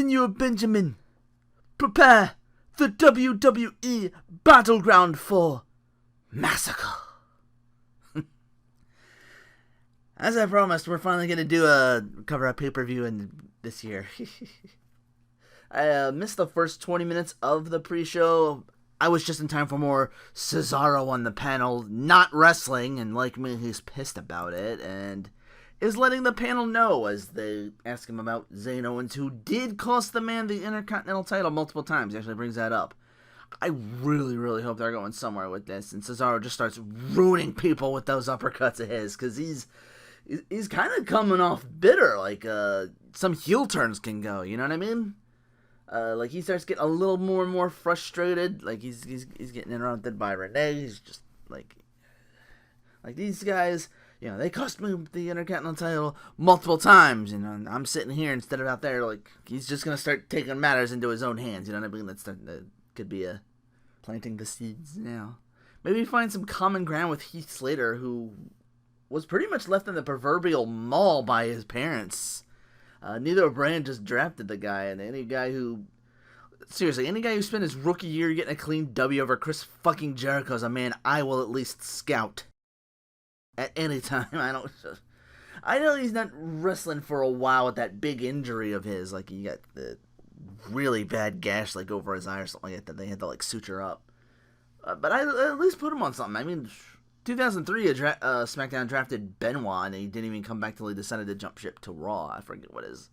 Senor Benjamin, prepare the WWE Battleground for Massacre. As I promised, we're finally going to cover a pay-per-view in this year. I missed the first 20 minutes of the pre-show. I was just in time for more Cesaro on the panel, not wrestling, and like me, he's pissed about it, and is letting the panel know as they ask him about Zayn Owens, who did cost the man the Intercontinental title multiple times. He actually brings that up. I really, really hope they're going somewhere with this, and Cesaro just starts ruining people with those uppercuts of his, because he's kind of coming off bitter, like some heel turns can go, you know what I mean? Like he starts getting a little more and more frustrated, like he's getting interrupted by Renee. He's just like these guys, you know, they cost me the Intercontinental title multiple times, you know, and I'm sitting here instead of out there. Like he's just gonna start taking matters into his own hands, you know what I mean? That could be planting the seeds now. Maybe find some common ground with Heath Slater, who was pretty much left in the proverbial mall by his parents. Neither brand just drafted the guy, and any guy who spent his rookie year getting a clean W over Chris fucking Jericho is a man I will at least scout at any time. I know he's not wrestling for a while with that big injury of his, like he got the really bad gash like over his eye or something like that they had to like suture up. But I at least put him on something. I mean, 2003, SmackDown drafted Benoit, and he didn't even come back till he decided to jump ship to Raw. I forget what his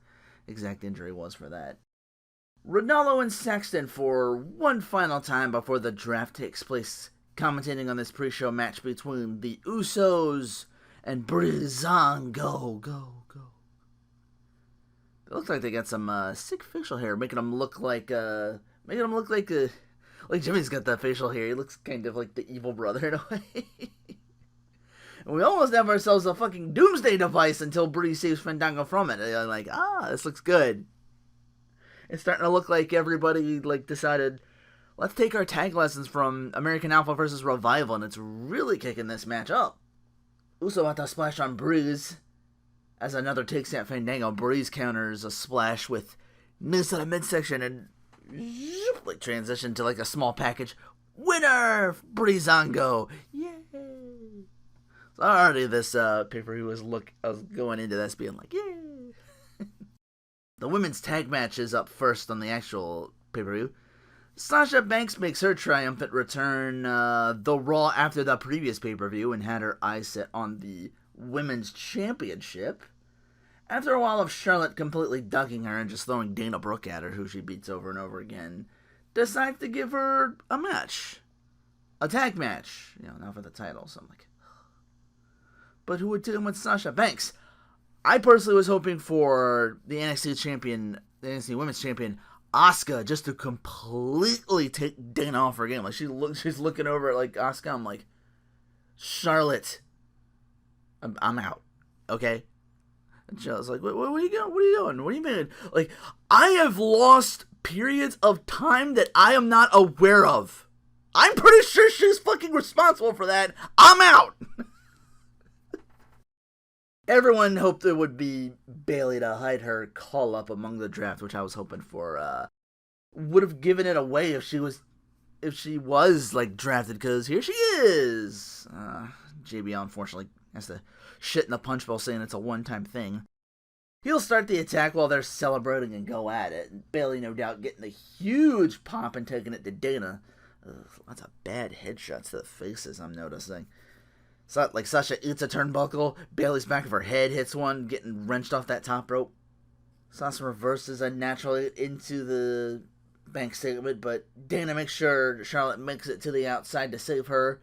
exact injury was for that. Ronaldo and Saxton for one final time before the draft takes place, commentating on this pre-show match between the Usos and Breezango. Go. It looks like they got some sick facial hair, making them look like like Jimmy's got that facial hair. He looks kind of like the evil brother in a way. And we almost have ourselves a fucking doomsday device until Bree saves Fandango from it. I'm like, this looks good. It's starting to look like everybody like decided, let's take our tag lessons from American Alpha versus Revival, and it's really kicking this match up. Uso at the splash on Breeze. As another takes out Fandango, Breeze counters a splash with knees to the midsection and like transition to like a small package. Winner, Breezango! Yay! So already this pay-per-view was going into this being like, yay! The women's tag match is up first on the actual pay-per-view. Sasha Banks makes her triumphant return the Raw after the previous pay-per-view and had her eyes set on the women's championship. After a while of Charlotte completely ducking her and just throwing Dana Brooke at her, who she beats over and over again, decides to give her a match. A tag match. You know, not for the title, so I'm like, but who would team with Sasha Banks? I personally was hoping for the NXT Women's Champion, Asuka, just to completely take Dana off her game. Like she's looking over at like Asuka. I'm like, Charlotte, I'm out. Okay. And she was like, what are you doing? What are you doing? What do you mean? Like, I have lost periods of time that I am not aware of. I'm pretty sure she's fucking responsible for that. I'm out. Everyone hoped it would be Bayley to hide her call up among the draft, which I was hoping for. Would have given it away if she was like drafted, because here she is. JBL unfortunately has to shit in the punch bowl saying it's a one-time thing. He'll start the attack while they're celebrating and go at it. Bayley, no doubt, getting a huge pop and taking it to Dana. Lots of bad headshots to the faces, I'm noticing. So, like, Sasha eats a turnbuckle, Bayley's back of her head hits one, getting wrenched off that top rope. Sasha reverses unnaturally into the bank statement, but Dana makes sure Charlotte makes it to the outside to save her.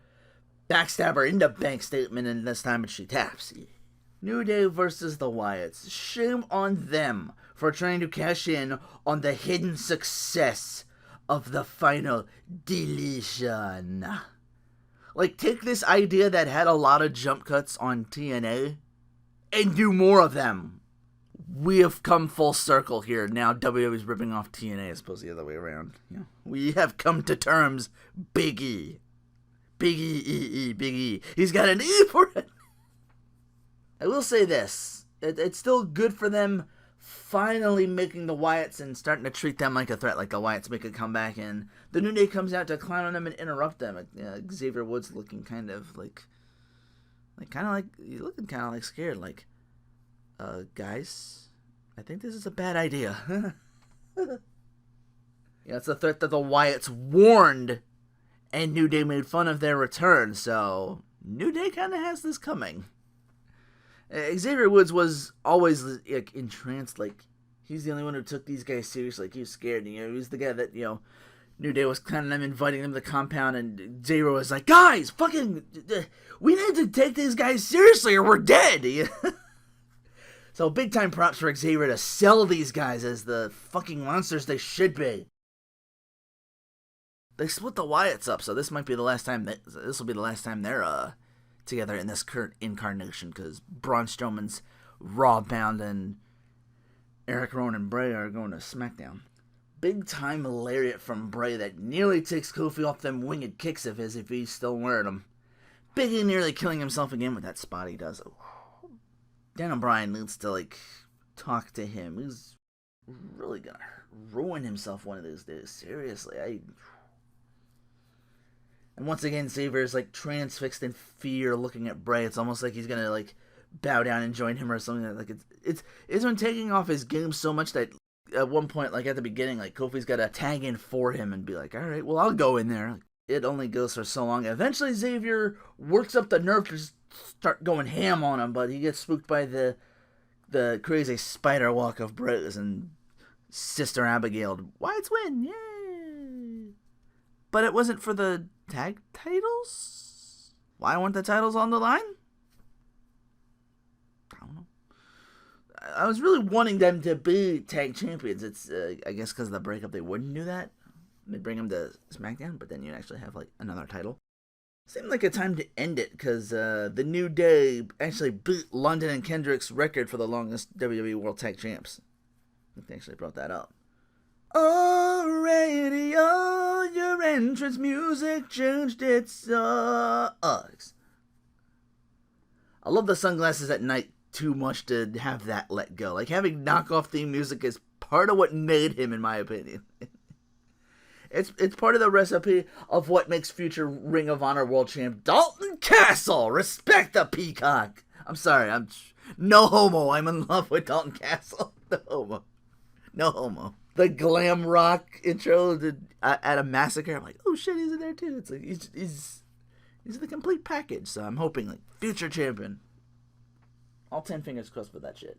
Backstab her into bank statement, and this time she taps. New Day versus the Wyatts. Shame on them for trying to cash in on the hidden success of the final deletion. Like, take this idea that had a lot of jump cuts on TNA and do more of them. We have come full circle here. Now WWE's ripping off TNA as opposed to the other way around. Yeah. We have come to terms, Big E. Big E. Big E. He's got an E for it. I will say this. It's still good for them finally making the Wyatts and starting to treat them like a threat, like the Wyatts make a comeback, and the New Day comes out to clown on them and interrupt them. Xavier Woods looking kind of he's looking kind of like scared, like, guys, I think this is a bad idea. It's a threat that the Wyatts warned, and New Day made fun of their return, so New Day kind of has this coming. Xavier Woods was always like entranced, like he's the only one who took these guys seriously. Like he was scared, he was the guy that New Day was kind of inviting them to the compound, and Xavier was like, "Guys, fucking, we need to take these guys seriously, or we're dead." So big time props for Xavier to sell these guys as the fucking monsters they should be. They split the Wyatts up, so this might be the last time. This will be the last time they're together in this current incarnation, because Braun Strowman's Raw bound and Eric Rowan and Bray are going to SmackDown. Big time lariat from Bray that nearly takes Kofi off them winged kicks of his if he's still wearing them. Biggie nearly killing himself again with that spot he does. Daniel Bryan needs to talk to him. He's really gonna ruin himself one of these days. Seriously, And once again, Xavier's transfixed in fear, looking at Bray. It's almost like he's gonna bow down and join him or something. It's been taking off his game so much that at one point, at the beginning, Kofi's got to tag in for him and be like, "All right, well, I'll go in there." It only goes for so long. Eventually, Xavier works up the nerve to start going ham on him, but he gets spooked by the crazy spider walk of Bros and Sister Abigail. Wyatts win, yay! But it wasn't for the tag titles? Why weren't the titles on the line? I don't know. I was really wanting them to be tag champions. It's, I guess because of the breakup they wouldn't do that. They bring them to SmackDown, but then you actually have another title. Seemed like a time to end it, because the New Day actually beat London and Kendrick's record for the longest WWE World Tag Champs. I think they actually brought that up. Oh, radio, your entrance music changed its sucks. I love the sunglasses at night too much to have that let go. Having knockoff theme music is part of what made him, in my opinion. It's part of the recipe of what makes future Ring of Honor World Champ Dalton Castle. Respect the peacock. I'm sorry, I'm no homo. I'm in love with Dalton Castle. No homo. No homo. The glam rock intro at a Massacre. I'm like, oh shit, he's in there too. It's he's the complete package. So I'm hoping future champion. All 10 fingers crossed for that shit.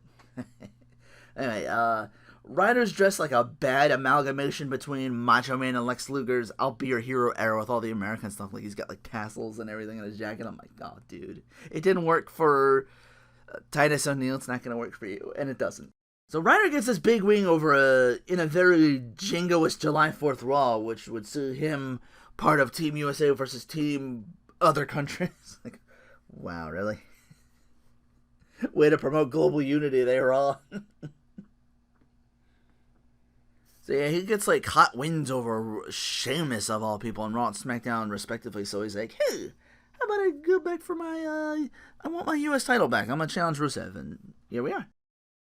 Anyway, Ryder's dressed like a bad amalgamation between Macho Man and Lex Luger's "I'll Be Your Hero" era with all the American stuff. He's got tassels and everything in his jacket. I'm like, oh dude, it didn't work for Titus O'Neil. It's not gonna work for you, and it doesn't. So Ryder gets this big wing over in a very jingoist July 4th Raw, which would see him part of Team USA versus Team other countries. Wow, really? Way to promote global unity there, Raw. So yeah, he gets hot wins over Sheamus of all people on Raw and SmackDown respectively. So he's like, hey, how about I go back for my, I want my US title back. I'm gonna challenge Rusev, and here we are.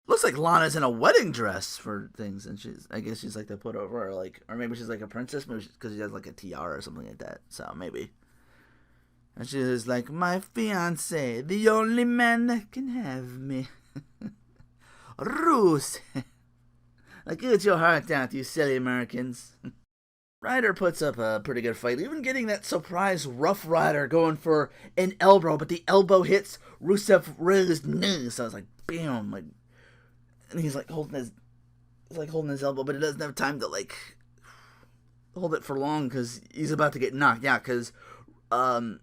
Looks like Lana's in a wedding dress for things, and I guess she's to put over, or maybe she's a princess, maybe because she has a tiara or something like that. So maybe. And she's like, my fiance, the only man that can have me. Rusev. Get your heart down, you silly Americans. Ryder puts up a pretty good fight, even getting that surprise Rough Rider going for an elbow, but the elbow hits Rusev raised knee. So I was like, bam, and he's holding his elbow, but he doesn't have time to hold it for long because he's about to get knocked out. Because it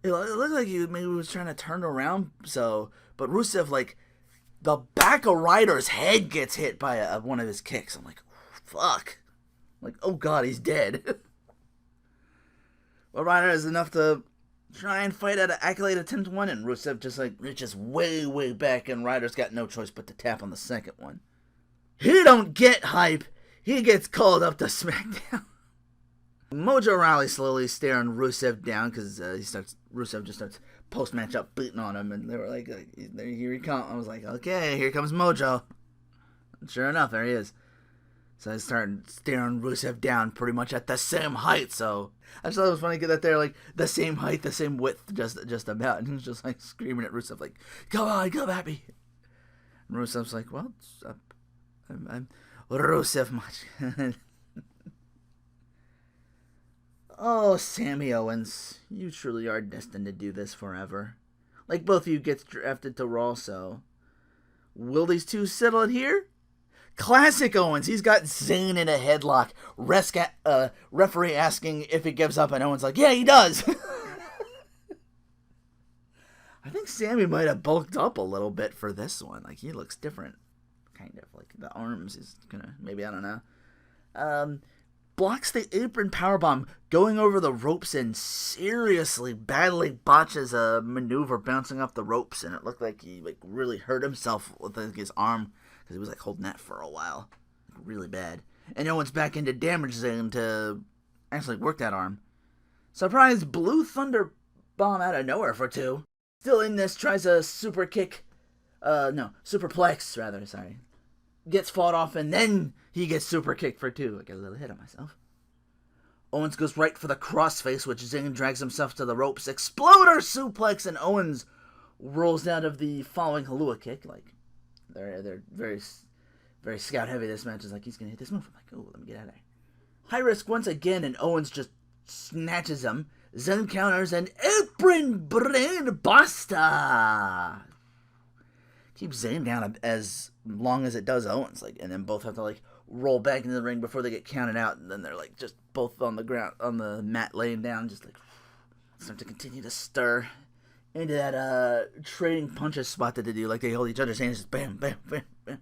looked like he maybe was trying to turn around. So, but Rusev the back of Ryder's head gets hit by one of his kicks. I'm like, fuck. Oh god, he's dead. Well, Ryder is enough to try and fight at an Accolade attempt one, and Rusev just reaches way, way back, and Ryder's got no choice but to tap on the second one. He don't get hype. He gets called up to SmackDown. Mojo Rawley slowly staring Rusev down because Rusev just starts post-match up beating on him, and they were like, here he comes. I was like, okay, here comes Mojo. Sure enough, there he is. So I started staring Rusev down pretty much at the same height. So I just thought it was funny to get that there, like the same height, the same width, just about. And he was just like screaming at Rusev, like, "Come on, come at me!" And Rusev's like, "Well, I'm Rusev much." Oh, Sammy Owens, you truly are destined to do this forever. Like both of you gets drafted to Raw, so will these two settle it here? Classic Owens. He's got Zayn in a headlock. Referee asking if he gives up, and Owens like, yeah, he does. I think Sammy might have bulked up a little bit for this one. Like, he looks different. Kind of. Like, the arms is gonna, maybe, I don't know. Blocks the apron powerbomb, going over the ropes and seriously, badly botches a maneuver bouncing off the ropes, and it looked like he, like, really hurt himself with his arm. Because he was like holding that for a while. Like, really bad. And Owens back into damage zone to actually work that arm. Surprise Blue Thunder bomb out of nowhere for 2. Still in this, tries a super kick. Superplex, rather, sorry. Gets fought off, and then he gets super kicked for 2. I got a little hit on myself. Owens goes right for the crossface, which Zayn drags himself to the ropes. Exploder suplex, and Owens rolls out of the following Halua kick, like, They're very, very scout heavy. This match is like, he's gonna hit this move. I'm like, oh, let me get out of there. High risk once again, and Owens just snatches him. Zen counters and apron brain buster. Keeps Zayn down as long as it does Owens, like, and then both have to like roll back into the ring before they get counted out, and then they're like just both on the ground, on the mat, laying down, just like start to continue to stir into that trading punches spot that they do, like they hold each other's hands, just bam, bam, bam, bam.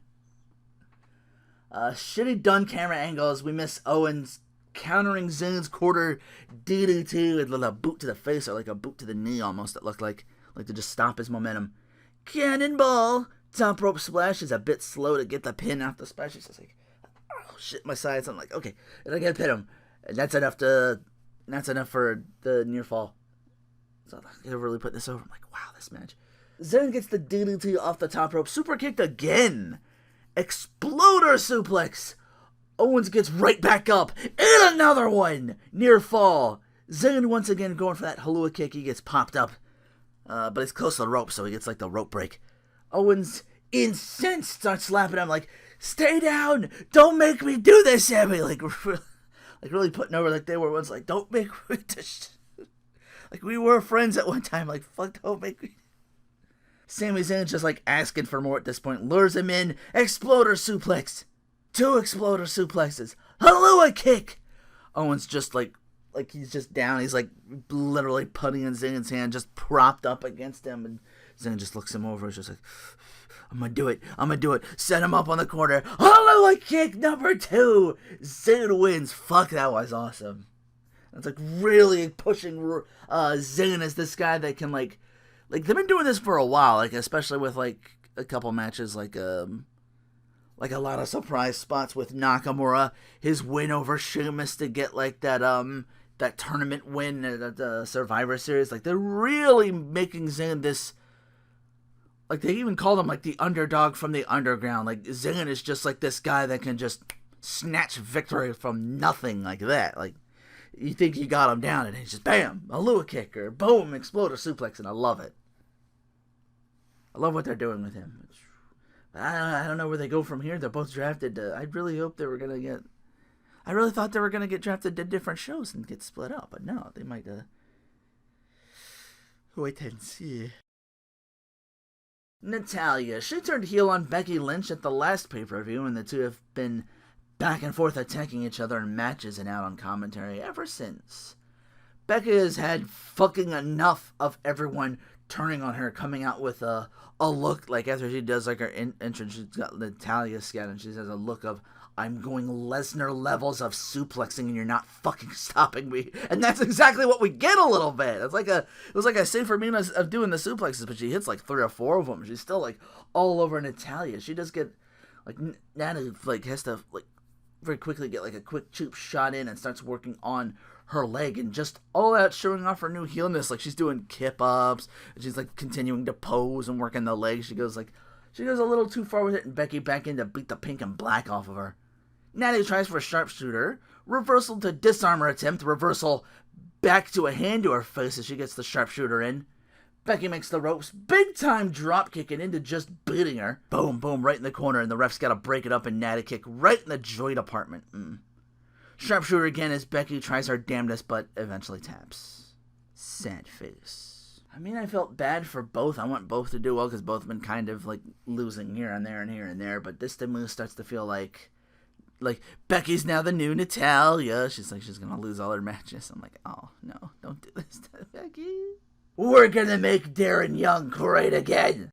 Shitty done camera angles. We miss Owens countering Zayn's quarter DDT with a boot to the face, or like a boot to the knee almost. It looked like to just stop his momentum. Cannonball top rope splash is a bit slow to get the pin off the splash. He's just like, oh shit, my sides. I'm like, okay, and I gotta pin him, and that's enough for the near fall. So I really put this over. I'm like, wow, this match. Zayn gets the DDT off the top rope. Super kicked again. Exploder suplex. Owens gets right back up. And another one. Near fall. Zayn once again going for that Halua kick. He gets popped up. But it's close to the rope, so he gets like the rope break. Owens, incensed, starts slapping him like, stay down. Don't make me do this, Sammy. Like really putting over like they were once. Like, don't make me do shit. Like, we were friends at one time. Like, fuck, don't make me. Sami Zayn's just, like, asking for more at this point. Lures him in. Exploder suplex. 2 exploder suplexes. Halua kick. Owens just, like he's just down. He's, like, literally putting in Zayn's hand, just propped up against him. And Zayn just looks him over. He's just like, I'm gonna do it. Set him up on the corner. Halua kick number 2. Zayn wins. Fuck, that was awesome. It's like really pushing Zayn as this guy that can like they've been doing this for a while, like especially with like a couple matches, like a lot of surprise spots with Nakamura, his win over Sheamus to get like that tournament win at the Survivor Series. Like they're really making Zayn this, like they even called him like the underdog from the underground. Like Zayn is just like this guy that can just snatch victory from nothing like that. Like, you think you got him down, and he's just, bam, a Halua kick, or boom, exploder suplex, and I love it. I love what they're doing with him. I don't know where they go from here. They're both drafted. I really hope they were going to get... I really thought they were going to get drafted to different shows and get split up, but no, they might... Wait and see. Natalya. She turned heel on Becky Lynch at the last pay-per-view, and the two have been back and forth attacking each other in matches and out on commentary ever since. Becky has had fucking enough of everyone turning on her, coming out with a look, like after she does like her entrance, she's got Natalya scat, and she has a look of, I'm going Lesnar levels of suplexing and you're not fucking stopping me. And that's exactly what we get a little bit. It was like a San Fermin of doing the suplexes, but she hits like 3 or 4 of them. She's still like all over Natalya. She does get, like, Nana like has to like very quickly get like a quick cheap shot in and starts working on her leg and just all out showing off her new heelness. Like she's doing kip ups and she's like continuing to pose and working the legs. She goes like She goes a little too far with it, and Becky back in to beat the pink and black off of her. Natty tries for a sharpshooter. Reversal to disarm her attempt. Reversal back to a hand to her face as she gets the sharpshooter in. Becky makes the ropes. Big time drop kicking into just beating her. Boom, boom, right in the corner, and the ref's got to break it up and Natty kick right in the joint apartment. Sharpshooter again as Becky tries her damnedest, but eventually taps. Sad face. I mean, I felt bad for both. I want both to do well because both have been kind of like losing here and there and here and there. But this to me starts to feel like Becky's now the new Natalya. She's like she's gonna lose all her matches. I'm like, oh no, don't do this to Becky. We're gonna make Darren Young great again.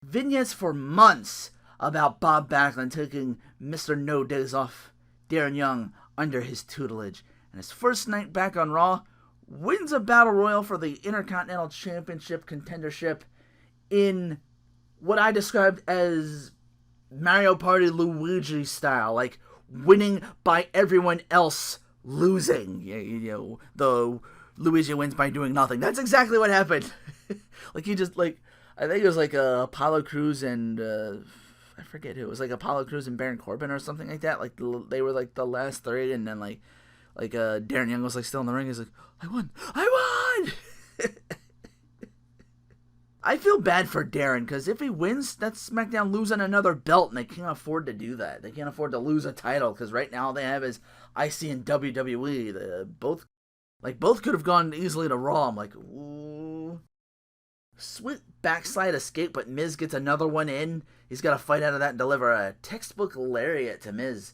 Vignettes for months about Bob Backlund taking Mr. No Days Off, Darren Young, under his tutelage. And his first night back on Raw, wins a battle royal for the Intercontinental Championship contendership in what I described as Mario Party Luigi style, like winning by everyone else losing. The Luigi wins by doing nothing. That's exactly what happened. Like he just I think it was like Apollo Crews and I forget who. It was like Apollo Crews and Baron Corbin or something like that. Like they were like the last three, and then Darren Young was like still in the ring. He's like, I won. I feel bad for Darren, because if he wins, that's SmackDown losing another belt, and they can't afford to do that. They can't afford to lose a title, because right now all they have is IC and WWE. Both could have gone easily to Raw. I'm like, ooh. Sweet backslide escape, but Miz gets another one in. He's got to fight out of that and deliver a textbook lariat to Miz.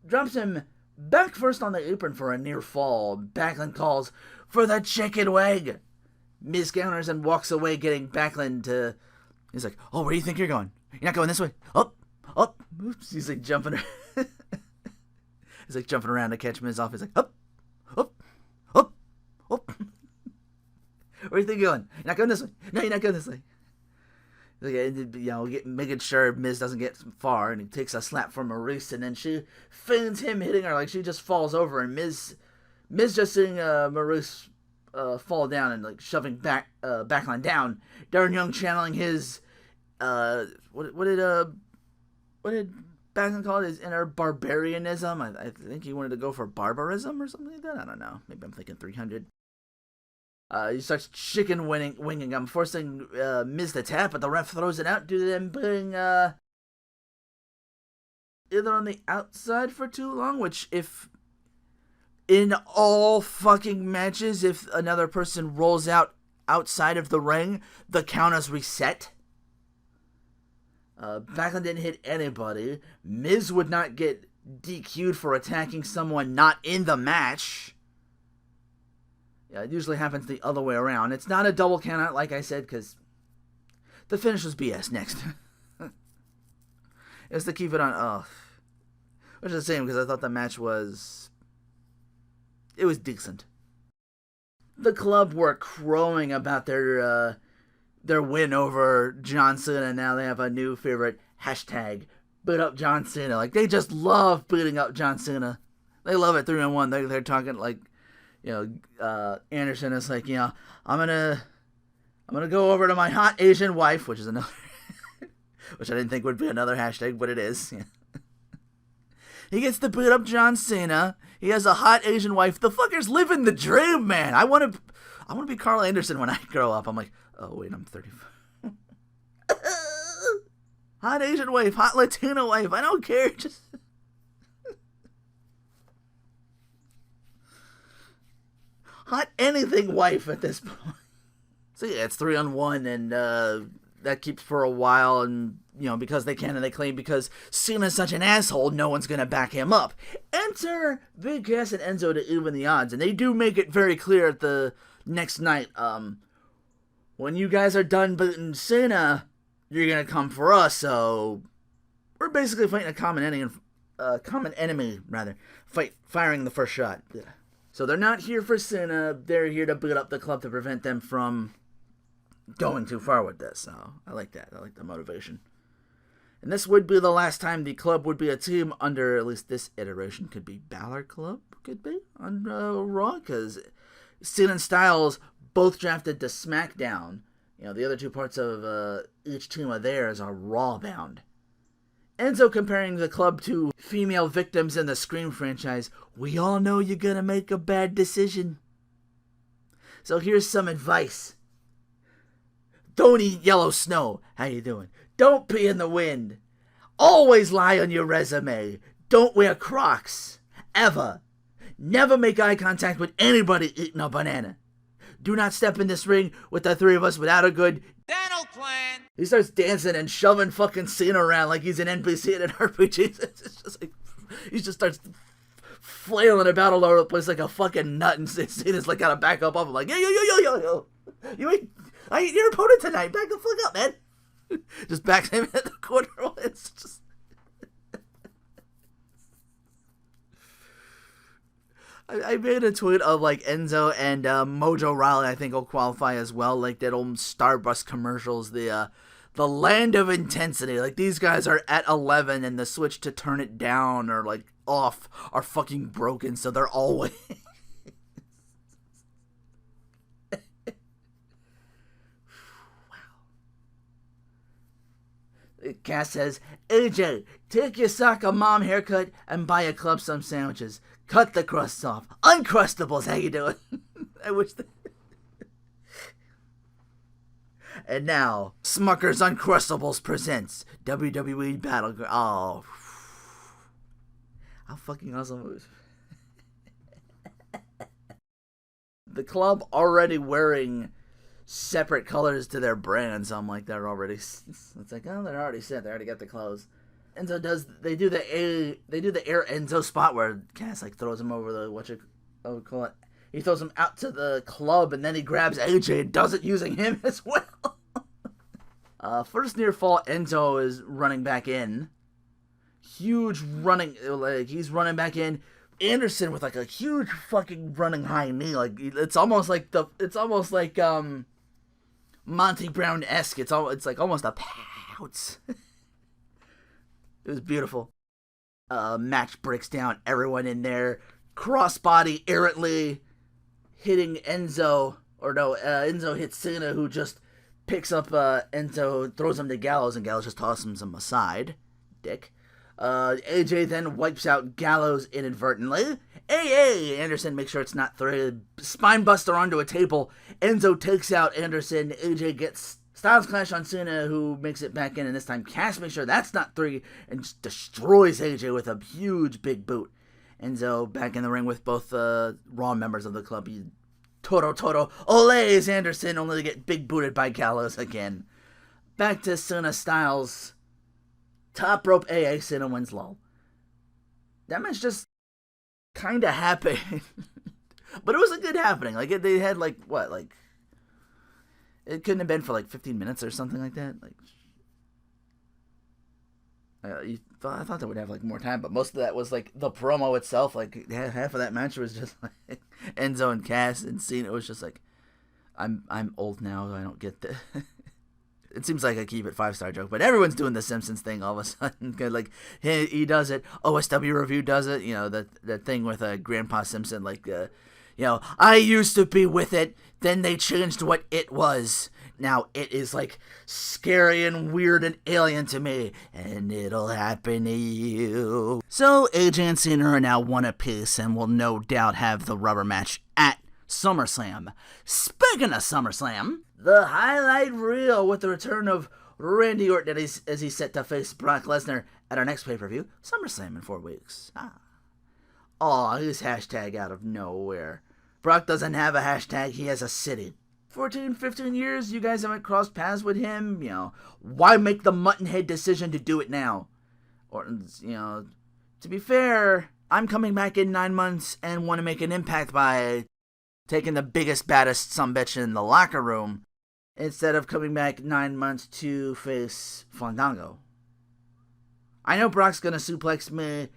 Drops him back first on the apron for a near fall. Backlund calls for the chicken wing. Miz counters and walks away, getting Backlund to... He's like, oh, where do you think you're going? You're not going this way. Up. Oops. He's like jumping. He's like jumping around to catch Miz off. He's like, up. Where do you think you're going? You're not going this way. No, you're not going this way. Like, making sure Miz doesn't get far, and he takes a slap from Maurice, and then she feigns him hitting her, like she just falls over, and Miz just seeing Maurice fall down and like shoving Backlund down. Darren Young channeling his what did Backlund call it? His inner barbarianism. I think he wanted to go for barbarism or something like that. I don't know. Maybe I'm thinking 300. He starts chicken winging him, forcing Miz to tap, but the ref throws it out due to them being either on the outside for too long, which if in all fucking matches, if another person rolls out outside of the ring, the count is reset. Backlund didn't hit anybody. Miz would not get DQ'd for attacking someone not in the match. Yeah, it usually happens the other way around. It's not a double countout, like I said, because the finish was BS next. It's to keep it on, which is the same, because I thought the match was... It was decent. The club were crowing about their win over John Cena. Now they have a new favorite hashtag, beat up John Cena. Like, they just love beating up John Cena. They love it 3-on-1. They're talking like, Anderson is like, I'm gonna go over to my hot Asian wife, which is another, which I didn't think would be another hashtag, but it is. Yeah. He gets to beat up John Cena. He has a hot Asian wife. The fucker's living the dream, man. I want to be Carl Anderson when I grow up. I'm like, oh wait, I'm 35. Hot Asian wife, hot Latino wife. I don't care. Just hot anything wife at this point. So yeah, it's 3-on-1, and that keeps for a while, and because they can and they claim because Cena's such an asshole, no one's gonna back him up. Enter Big Cass and Enzo to even the odds, and they do make it very clear at the next night, when you guys are done beating Cena, you're gonna come for us. So we're basically fighting a common enemy, firing the first shot. Yeah. So they're not here for Cena, they're here to beat up the club to prevent them from going too far with this. So I like that. I like the motivation. And this would be the last time the club would be a team under, at least this iteration, could be Balor Club, could be, on Raw, because Cena and Styles both drafted to SmackDown. The other two parts of each team of theirs are Raw bound. Enzo comparing the club to female victims in the Scream franchise. We all know you're gonna make a bad decision. So here's some advice. Don't eat yellow snow. How you doing? Don't pee in the wind. Always lie on your resume. Don't wear Crocs. Ever. Never make eye contact with anybody eating a banana. Do not step in this ring with the three of us without a good dental plan. He starts dancing and shoving fucking Cena around like he's an NPC in an RPG. It's just like, he just starts flailing about all over the place like a fucking nut, and Cena's like gotta back up off him like, yo. I ain't your opponent tonight. Back the fuck up, man. Just backs him at the corner. It's just... I made a tweet of like Enzo and Mojo Rawley, I think will qualify as well, like that old Starburst commercials, the land of intensity. Like these guys are at 11 and the switch to turn it down or like off are fucking broken, so they're always... Cass says, AJ, take your soccer mom haircut and buy a club some sandwiches. Cut the crusts off. Uncrustables, how you doing? I wish that... And now, Smucker's Uncrustables presents WWE Battleground. Oh. How fucking awesome it was. The club already wearing separate colors to their brands. I'm like, they're already... It's like, oh, they're already set. They already got the clothes. Enzo does... They do the air Enzo spot where Cass like throws him over the... call it? He throws him out to the club and then he grabs AJ and does it using him as well. First near fall, Enzo is running back in. Huge running... Like, he's running back in. Anderson with like a huge fucking running high knee. Like, it's almost like Monty Brown-esque. It's like almost a pounce. It was beautiful. Match breaks down. Everyone in there. Crossbody errantly hitting Enzo. Or no, Enzo hits Cena, who just picks up Enzo, throws him to Gallows, and Gallows just tosses him aside. Dick. AJ then wipes out Gallows inadvertently. Anderson makes sure it's not three. Spine buster onto a table. Enzo takes out Anderson. AJ gets Styles Clash on Cena, who makes it back in, and this time Cass makes sure that's not three and just destroys AJ with a huge big boot. Enzo back in the ring with both Raw members of the club. Toto Ole's Anderson, only to get big booted by Gallows again. Back to Cena Styles. Top rope Cena wins low. That match just kind of happened. But it was a good happening. Like, they had, like, what, like... It couldn't have been for, like, 15 minutes or something like that. Like... I thought they would have, like, more time, but most of that was, like, the promo itself. Like, half of that match was just, like, Enzo and Cass and Cena. It was just, like, I'm old now, I don't get this. It seems like a keep it 5-star joke, but everyone's doing the Simpsons thing all of a sudden. Like, he does it. OSW Review does it. You know, that thing with Grandpa Simpson. Like, I used to be with it. Then they changed what it was. Now it is, like, scary and weird and alien to me. And it'll happen to you. So, AJ and Cena are now one apiece and will no doubt have the rubber match at SummerSlam. Speaking of SummerSlam, the highlight reel with the return of Randy Orton as he's set to face Brock Lesnar at our next pay-per-view, SummerSlam in 4 weeks. His hashtag out of nowhere. Brock doesn't have a hashtag, he has a city. 14, 15 years, you guys haven't crossed paths with him, why make the muttonhead decision to do it now? Orton's, to be fair, I'm coming back in 9 months and want to make an impact by taking the biggest, baddest sumbitch in the locker room, instead of coming back 9 months to face Fandango. I know Brock's gonna suplex me.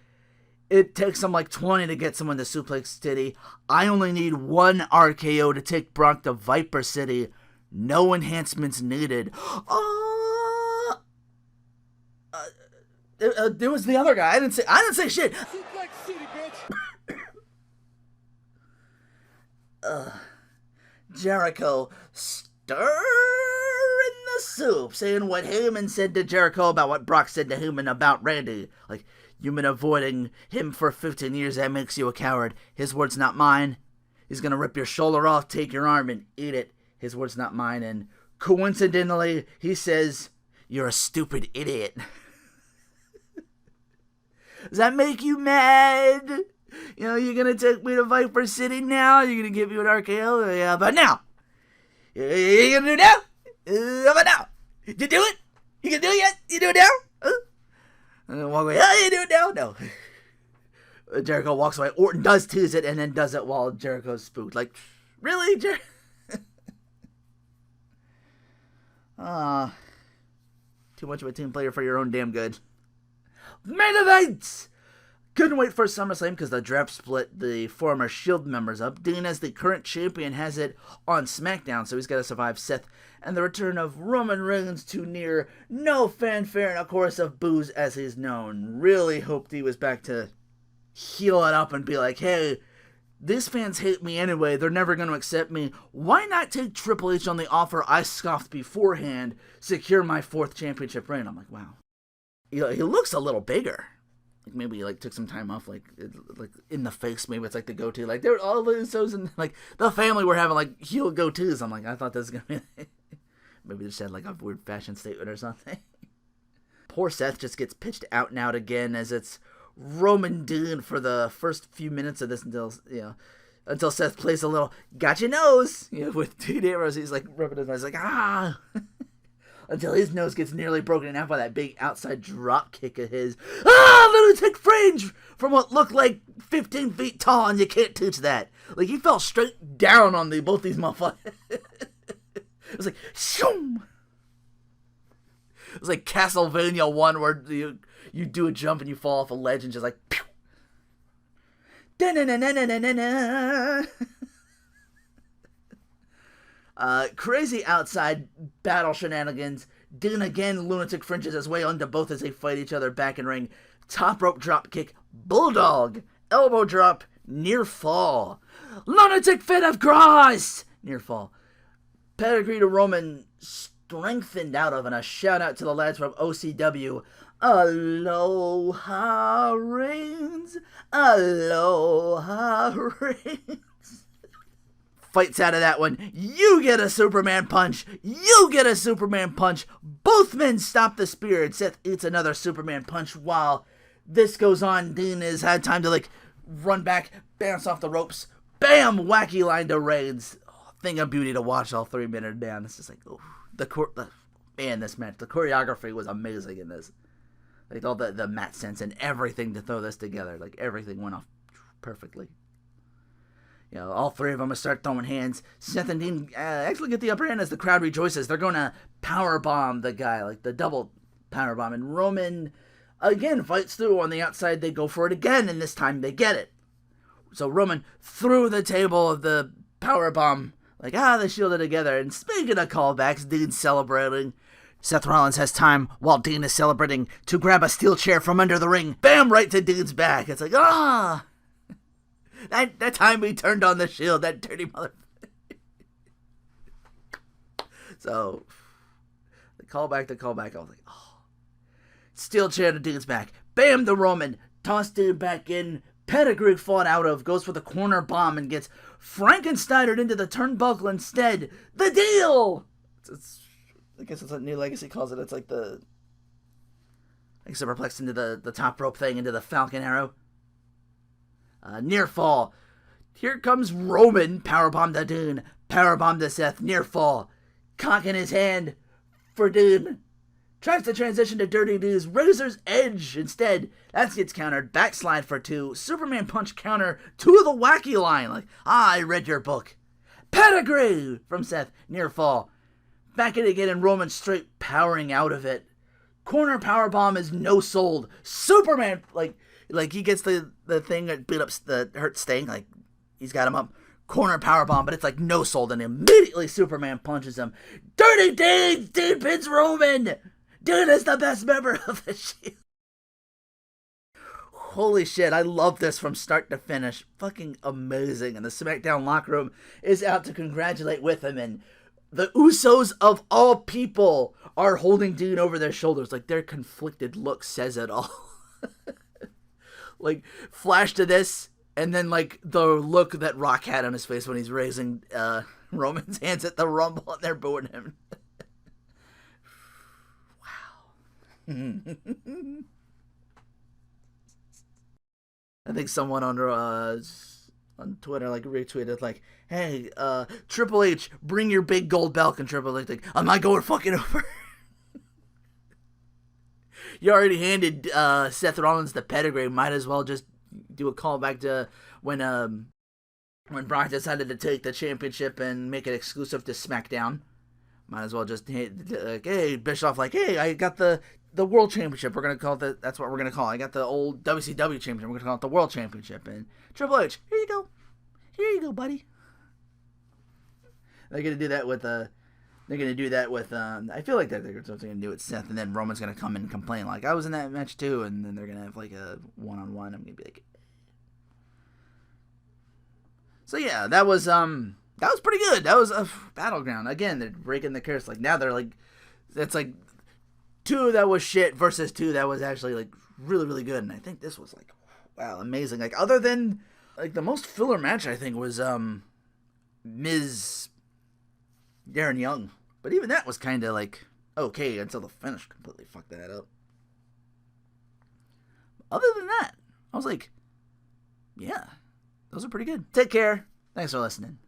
It takes him like 20 to get someone to suplex City. I only need one RKO to take Brock to Viper City. No enhancements needed. It was the other guy. I didn't say shit. Suplex City, bitch. Jericho, stir the soup, saying what Heyman said to Jericho about what Brock said to Heyman about Randy. Like, you've been avoiding him for 15 years, that makes you a coward. His words, not mine. He's gonna rip your shoulder off, take your arm, and eat it. His words, not mine. And coincidentally, he says, you're a stupid idiot. Does that make you mad? You know, you're gonna take me to Viper City now? You're gonna give me an RKO? Yeah, but now? You gonna do it now? How about now? Did you do it? You can do it yet? You do it now? And then walk away. Oh, you do it now? No. Jericho walks away. Orton does tease it and then does it while Jericho's spooked. Like, really, Jericho? Too much of a team player for your own damn good. Main event! Couldn't wait for SummerSlam because the draft split the former Shield members up. Dean, as the current champion, has it on SmackDown, so he's got to survive Seth and the return of Roman Reigns to near no fanfare and a chorus of boos as he's known. Really hoped he was back to heal it up and be like, hey, these fans hate me anyway, they're never going to accept me. Why not take Triple H on the offer I scoffed beforehand, secure my 4th championship reign? I'm like, wow. He looks a little bigger. Like maybe he took some time off, like in the face. Maybe it's like the goatee. Like they're all the Usos and like the family were having heel goatees. I'm like, I thought this was gonna be maybe they just had a weird fashion statement or something. Poor Seth just gets pitched out and out again as it's Roman Dean for the first few minutes of this until Seth plays a little got your nose with Dean Ambrose. He's like rubbing his nose like until his nose gets nearly broken in half by that big outside drop kick of his. Lunatic fringe from what looked like 15 feet tall, and you can't touch that. Like, he fell straight down on both these motherfuckers. It was like, shoom! It was like Castlevania 1 where you do a jump and you fall off a ledge and just like, pew! Da-na-na-na-na-na-na-na. Crazy outside battle shenanigans. Dean again lunatic fringes his way onto both as they fight each other back in ring. Top rope drop kick, bulldog, elbow drop, near fall. Lunatic fit of cross, near fall. Pedigree to Roman strengthened out of, and a shout out to the lads from OCW. Aloha Reigns, Aloha Reigns. Fights out of that one. You get a Superman punch. You get a Superman punch. Both men stop the spear, and Seth eats another Superman punch while this goes on. Dean has had time to run back, bounce off the ropes. Bam! Wacky line to Reigns. Oh, thing of beauty to watch all 3 minutes down. It's just like, oh, this match. The choreography was amazing in this. All the mat sense and everything to throw this together. Everything went off perfectly. All 3 of them start throwing hands. Seth and Dean actually get the upper hand as the crowd rejoices. They're going to powerbomb the guy, the double powerbomb. And Roman, again, fights through on the outside. They go for it again, and this time they get it. So Roman threw the table of the powerbomb. They shielded together. And speaking of callbacks, Dean's celebrating. Seth Rollins has time, while Dean is celebrating, to grab a steel chair from under the ring. Bam! Right to Dean's back. It's like, That time he turned on the Shield, that dirty motherfucker. So, the callback, I was like, oh. Steel chair to Dean's back. Bam to Roman. Toss Dean back in. Pedigree fought out of. Goes for the corner bomb and gets Frankensteinered into the turnbuckle instead. The deal! I guess it's what New Legacy calls it. It's like the... superplex into the top rope thing, into the Falcon Arrow. Near fall. Here comes Roman. Powerbomb to Dean. Powerbomb to Seth. Near fall. Cock in his hand for Dean. Tries to transition to Dirty Dean's Razor's Edge instead. That gets countered. Backslide for 2. Superman punch counter to the wacky line. I read your book. Pedigree from Seth. Near fall. Back in again and Roman straight powering out of it. Corner powerbomb is no sold. Superman, he gets the thing that beat up the hurt Sting, he's got him up. Corner powerbomb, but it's no sold, and immediately Superman punches him. Dirty Dean! Dean pins Roman! Dean is the best member of the Shield. Holy shit, I love this from start to finish. Fucking amazing. And the SmackDown locker room is out to congratulate with him, and The Usos of all people are holding Dean over their shoulders. Like, their conflicted look says it all. Like, flash to this, and then, like, the look that Rock had on his face when he's raising Roman's hands at the Rumble, and they're booing him. Wow. I think someone on Twitter, like, retweeted, like, hey, Triple H, bring your big gold belt, and Triple H, like, am I going fucking over? You already handed Seth Rollins the pedigree, might as well just do a callback to when Brock decided to take the championship and make it exclusive to SmackDown. Might as well just, like, hey, Bischoff, like, hey, I got the World Championship. We're going to call it, that's what we're going to call it. I got the old WCW Championship. We're going to call it the World Championship. And Triple H, here you go. Here you go, buddy. They're going to do that with, I feel like they're going to do it with Seth, and then Roman's going to come in and complain, like, I was in that match too, and then they're going to have, like, a one-on-one. I'm going to be like, so yeah, that was pretty good. That was a Battleground. Again, they're breaking the curse. Like, now they're like, that's like 2 that was shit versus 2 that was actually, like, really, really good. And I think this was, like, wow, amazing. Like, other than, like, the most filler match, I think, was Miz Darren Young. But even that was kind of, like, okay until the finish completely fucked that up. Other than that, I was like, yeah, those are pretty good. Take care. Thanks for listening.